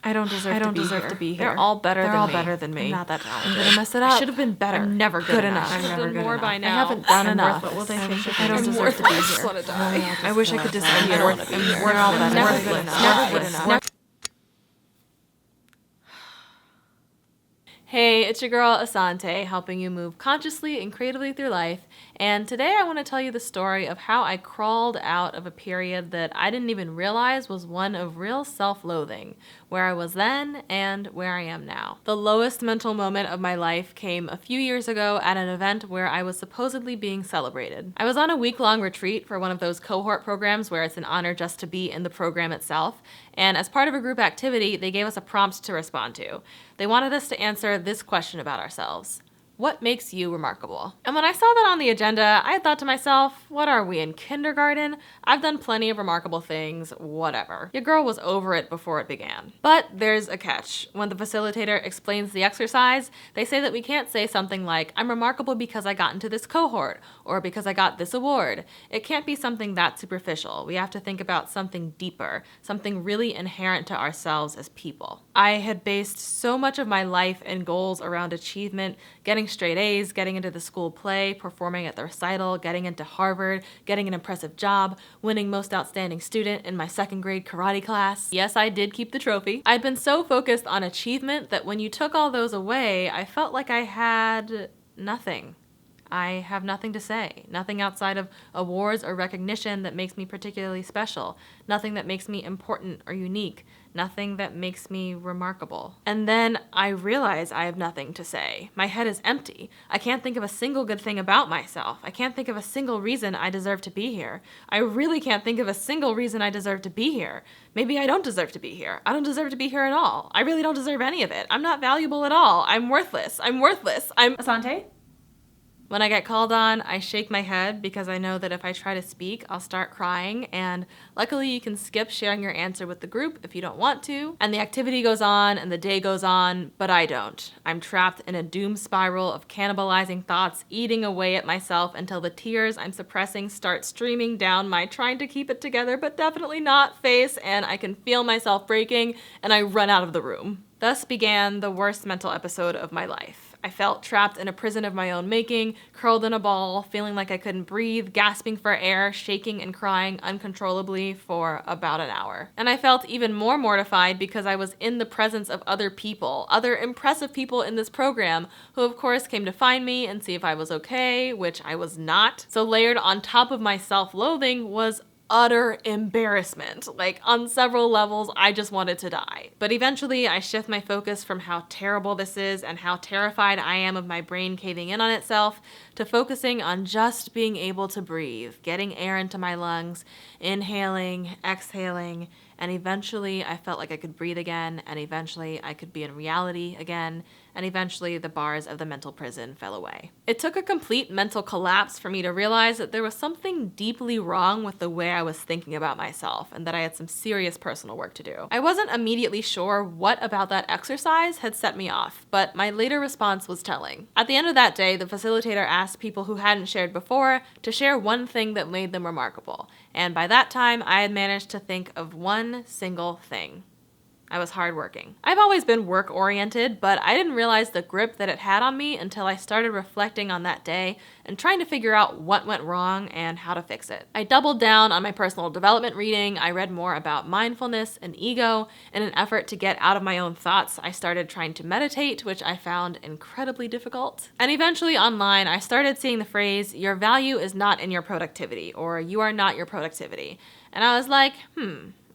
I don't deserve to be here. They're all better than me. I'm not that talented. I'm gonna mess it up. I should have been better. I'm never good enough. I'm never good more enough. by now. I haven't done enough. What will they think? I don't deserve to be here. Want to die. I wish I could disappear. I don't want to be here. We're all better. Never We're good good enough. enough. Never good enough. Hey, it's your girl Asante, helping you move consciously and creatively through life. And today I want to tell you the story of how I crawled out of a period that I didn't even realize was one of real self-loathing, where I was then and where I am now. The lowest mental moment of my life came a few years ago at an event where I was supposedly being celebrated. I was on a week-long retreat for one of those cohort programs where it's an honor just to be in the program itself, and as part of a group activity, they gave us a prompt to respond to. They wanted us to answer this question about ourselves. What makes you remarkable? And when I saw that on the agenda, I thought to myself, what are we, in kindergarten? I've done plenty of remarkable things, whatever. Your girl was over it before it began. But there's a catch. When the facilitator explains the exercise, they say that we can't say something like, I'm remarkable because I got into this cohort, or because I got this award. It can't be something that superficial. We have to think about something deeper, something really inherent to ourselves as people. I had based so much of my life and goals around achievement, getting straight A's, getting into the school play, performing at the recital, getting into Harvard, getting an impressive job, winning most outstanding student in my second grade karate class. Yes, I did keep the trophy. I'd been so focused on achievement that when you took all those away, I felt like I had nothing. I have nothing to say, nothing outside of awards or recognition that makes me particularly special, nothing that makes me important or unique, nothing that makes me remarkable. And then I realize I have nothing to say. My head is empty. I can't think of a single good thing about myself. I can't think of a single reason I deserve to be here. I really can't think of a single reason I deserve to be here. Maybe I don't deserve to be here. I don't deserve to be here at all. I really don't deserve any of it. I'm not valuable at all. I'm worthless. I'm Asante? When I get called on, I shake my head because I know that if I try to speak, I'll start crying, and luckily you can skip sharing your answer with the group if you don't want to, and the activity goes on and the day goes on, but I don't. I'm trapped in a doom spiral of cannibalizing thoughts, eating away at myself until the tears I'm suppressing start streaming down my trying to keep it together but definitely not face, and I can feel myself breaking, and I run out of the room. Thus began the worst mental episode of my life. I felt trapped in a prison of my own making, curled in a ball, feeling like I couldn't breathe, gasping for air, shaking and crying uncontrollably for about an hour. And I felt even more mortified because I was in the presence of other people, other impressive people in this program, who of course came to find me and see if I was okay, which I was not. So layered on top of my self-loathing was utter embarrassment. Like, on several levels, I just wanted to die. But eventually, I shift my focus from how terrible this is and how terrified I am of my brain caving in on itself to focusing on just being able to breathe, getting air into my lungs, inhaling, exhaling, and eventually I felt like I could breathe again, and eventually I could be in reality again, and eventually the bars of the mental prison fell away. It took a complete mental collapse for me to realize that there was something deeply wrong with the way I was thinking about myself, and that I had some serious personal work to do. I wasn't immediately sure what about that exercise had set me off, but my later response was telling. At the end of that day, the facilitator asked people who hadn't shared before to share one thing that made them remarkable, and by that time, I had managed to think of one single thing. I was hardworking. I've always been work-oriented, but I didn't realize the grip that it had on me until I started reflecting on that day and trying to figure out what went wrong and how to fix it. I doubled down on my personal development reading. I read more about mindfulness and ego. In an effort to get out of my own thoughts, I started trying to meditate, which I found incredibly difficult. And eventually online, I started seeing the phrase, "Your value is not in your productivity," or "You are not your productivity." And I was like,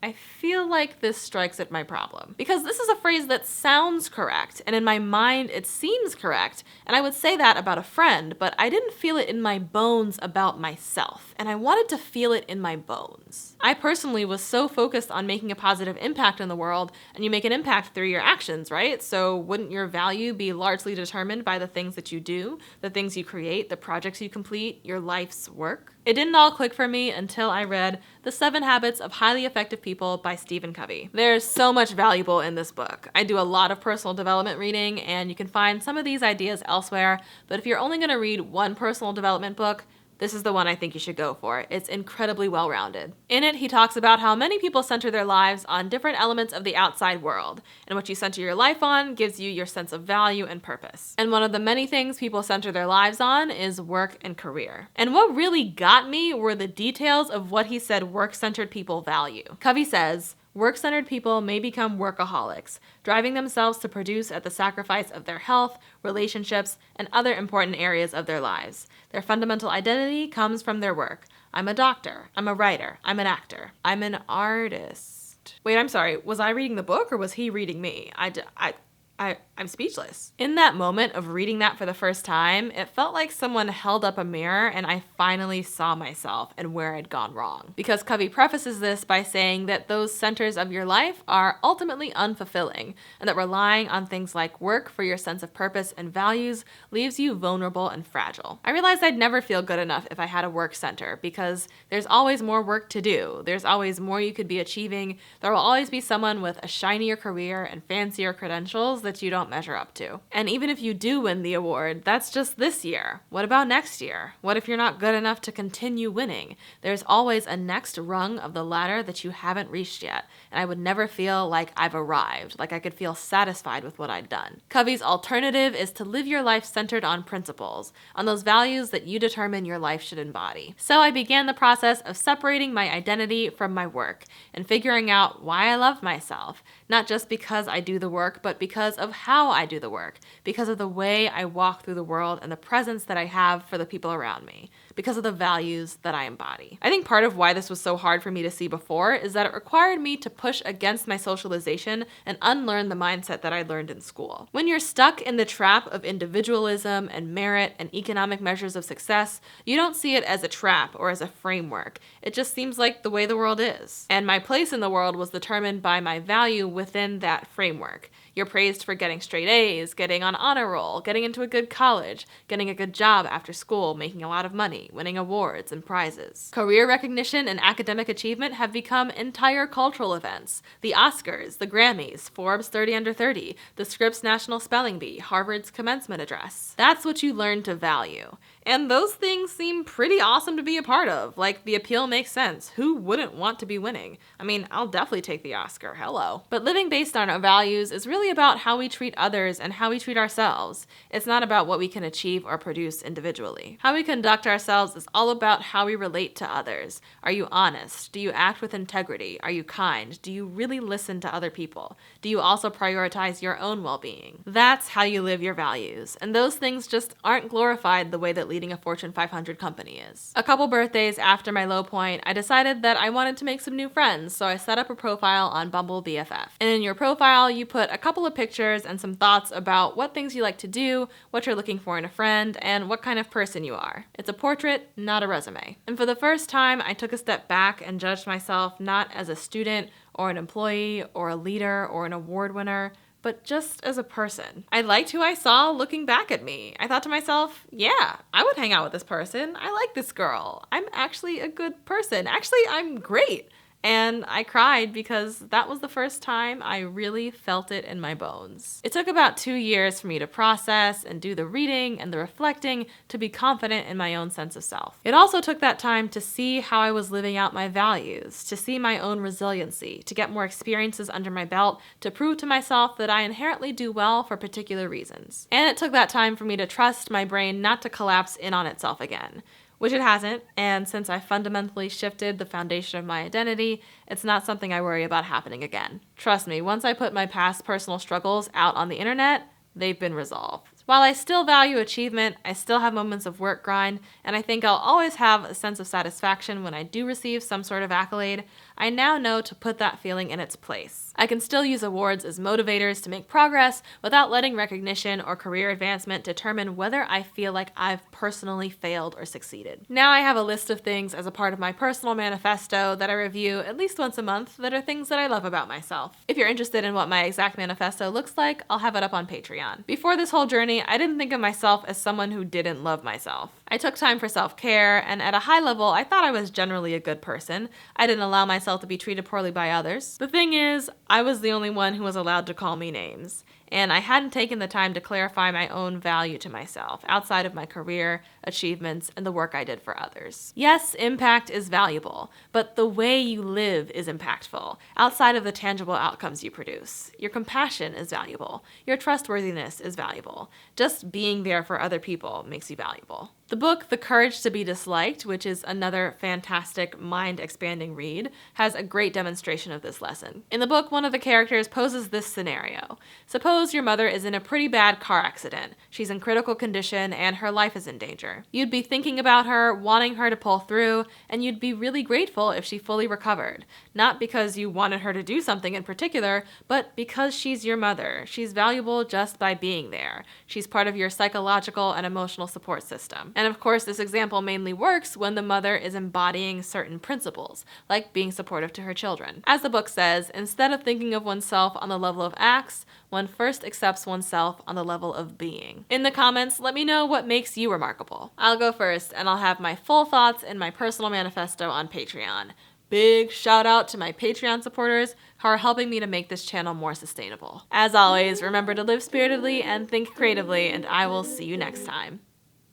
I feel like this strikes at my problem. Because this is a phrase that sounds correct, and in my mind it seems correct, and I would say that about a friend, but I didn't feel it in my bones about myself, and I wanted to feel it in my bones. I personally was so focused on making a positive impact in the world, and you make an impact through your actions, right? So wouldn't your value be largely determined by the things that you do, the things you create, the projects you complete, your life's work? It didn't all click for me until I read The 7 Habits of Highly Effective People by Stephen Covey. There's so much valuable in this book. I do a lot of personal development reading, and you can find some of these ideas elsewhere, but if you're only going to read one personal development book, This is the one I think you should go for. It's incredibly well-rounded. In it, he talks about how many people center their lives on different elements of the outside world, and what you center your life on gives you your sense of value and purpose. And one of the many things people center their lives on is work and career. And what really got me were the details of what he said work-centered people value. Covey says, work-centered people may become workaholics, driving themselves to produce at the sacrifice of their health, relationships, and other important areas of their lives. Their fundamental identity comes from their work. I'm a doctor. I'm a writer. I'm an actor. I'm an artist. Wait, I'm sorry. Was I reading the book or was he reading me? I'm speechless. In that moment of reading that for the first time, it felt like someone held up a mirror and I finally saw myself and where I'd gone wrong. Because Covey prefaces this by saying that those centers of your life are ultimately unfulfilling, and that relying on things like work for your sense of purpose and values leaves you vulnerable and fragile. I realized I'd never feel good enough if I had a work center, because there's always more work to do. There's always more you could be achieving. There will always be someone with a shinier career and fancier credentials that you don't measure up to. And even if you do win the award, that's just this year. What about next year? What if you're not good enough to continue winning? There's always a next rung of the ladder that you haven't reached yet, and I would never feel like I've arrived, like I could feel satisfied with what I'd done. Covey's alternative is to live your life centered on principles, on those values that you determine your life should embody. So I began the process of separating my identity from my work and figuring out why I love myself, not just because I do the work, but because of how I do the work, because of the way I walk through the world and the presence that I have for the people around me, because of the values that I embody. I think part of why this was so hard for me to see before is that it required me to push against my socialization and unlearn the mindset that I learned in school. When you're stuck in the trap of individualism and merit and economic measures of success, you don't see it as a trap or as a framework. It just seems like the way the world is. And my place in the world was determined by my value within that framework. You're praised for getting straight A's, getting on honor roll, getting into a good college, getting a good job after school, making a lot of money, winning awards and prizes. Career recognition and academic achievement have become entire cultural events. The Oscars, the Grammys, Forbes 30 Under 30, the Scripps National Spelling Bee, Harvard's commencement address. That's what you learn to value. And those things seem pretty awesome to be a part of. Like, the appeal makes sense. Who wouldn't want to be winning? I mean, I'll definitely take the Oscar, hello. But living based on our values is really about how we treat others and how we treat ourselves. It's not about what we can achieve or produce individually. How we conduct ourselves is all about how we relate to others. Are you honest? Do you act with integrity? Are you kind? Do you really listen to other people? Do you also prioritize your own well-being? That's how you live your values. And those things just aren't glorified the way that leading a Fortune 500 company is. A couple birthdays after my low point, I decided that I wanted to make some new friends, so I set up a profile on Bumble BFF. And in your profile, you put a couple of pictures and some thoughts about what things you like to do, what you're looking for in a friend, and what kind of person you are. It's a portrait, not a resume. And for the first time, I took a step back and judged myself not as a student or an employee or a leader or an award winner, but just as a person. I liked who I saw looking back at me. I thought to myself, yeah, I would hang out with this person. I like this girl. I'm actually a good person. Actually, I'm great. And I cried because that was the first time I really felt it in my bones. It took about 2 years for me to process and do the reading and the reflecting to be confident in my own sense of self. It also took that time to see how I was living out my values, to see my own resiliency, to get more experiences under my belt, to prove to myself that I inherently do well for particular reasons. And it took that time for me to trust my brain not to collapse in on itself again. Which it hasn't, and since I fundamentally shifted the foundation of my identity, it's not something I worry about happening again. Trust me, once I put my past personal struggles out on the internet, they've been resolved. While I still value achievement, I still have moments of work grind, and I think I'll always have a sense of satisfaction when I do receive some sort of accolade. I now know to put that feeling in its place. I can still use awards as motivators to make progress without letting recognition or career advancement determine whether I feel like I've personally failed or succeeded. Now I have a list of things as a part of my personal manifesto that I review at least once a month that are things that I love about myself. If you're interested in what my exact manifesto looks like, I'll have it up on Patreon. Before this whole journey, I didn't think of myself as someone who didn't love myself. I took time for self-care, and at a high level, I thought I was generally a good person. I didn't allow myself to be treated poorly by others. The thing is, I was the only one who was allowed to call me names, and I hadn't taken the time to clarify my own value to myself, outside of my career, achievements, and the work I did for others. Yes, impact is valuable, but the way you live is impactful, outside of the tangible outcomes you produce. Your compassion is valuable. Your trustworthiness is valuable. Just being there for other people makes you valuable. The book, The Courage to be Disliked, which is another fantastic mind-expanding read, has a great demonstration of this lesson. In the book, one of the characters poses this scenario. Suppose your mother is in a pretty bad car accident. She's in critical condition and her life is in danger. You'd be thinking about her, wanting her to pull through, and you'd be really grateful if she fully recovered. Not because you wanted her to do something in particular, but because she's your mother. She's valuable just by being there. She's part of your psychological and emotional support system. And of course, this example mainly works when the mother is embodying certain principles, like being supportive to her children. As the book says, instead of thinking of oneself on the level of acts, one first accepts oneself on the level of being. In the comments, let me know what makes you remarkable. I'll go first, and I'll have my full thoughts in my personal manifesto on Patreon. Big shout out to my Patreon supporters who are helping me to make this channel more sustainable. As always, remember to live spiritedly and think creatively, and I will see you next time.